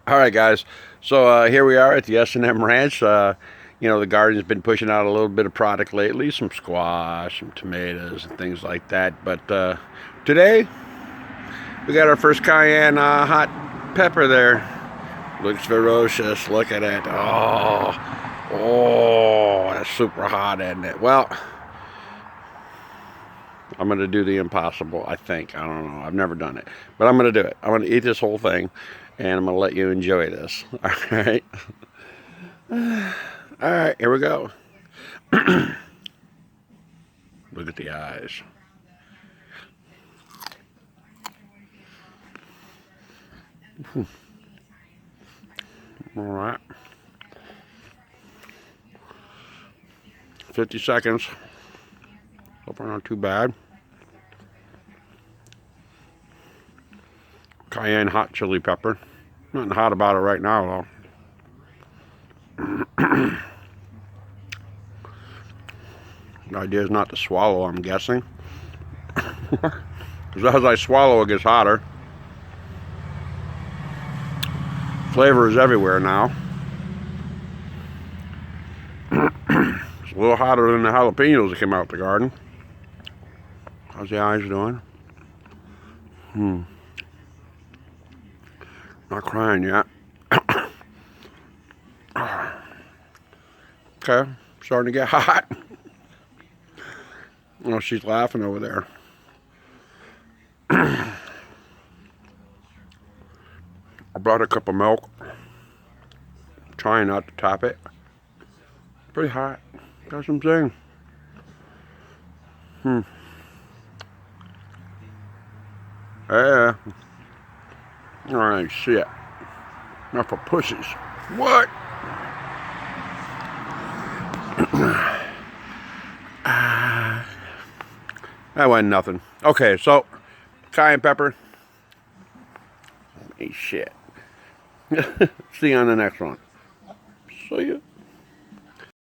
All right, guys. So here we are at the S&M Ranch. The garden's been pushing out a little bit of product lately, some squash, some tomatoes, and things like that. But today we got our first Cayenne hot pepper there. Looks ferocious. Look at it. Oh, that's super hot, isn't it? Well, I'm going to do the impossible, I think. I don't know. I've never done it. But I'm going to do it. I'm going to eat this whole thing, and I'm going to let you enjoy this. All right? All right, here we go. Look at the eyes. All right. 50 seconds. Hope not too bad. Cayenne hot chili pepper. Nothing hot about it right now, though. The idea is not to swallow, I'm guessing. Because as I swallow, it gets hotter. Flavor is everywhere now. It's a little hotter than the jalapenos that came out the garden. How's the eyes doing? Not crying yet. Okay, starting to get hot. Oh, she's laughing over there. I brought a cup of milk. Trying not to tap it. Pretty hot. Got some zing. Yeah. Alright, shit. Not for pussies. What? That wasn't nothing. Okay, so cayenne pepper. Hey, shit. See you on the next one. See ya.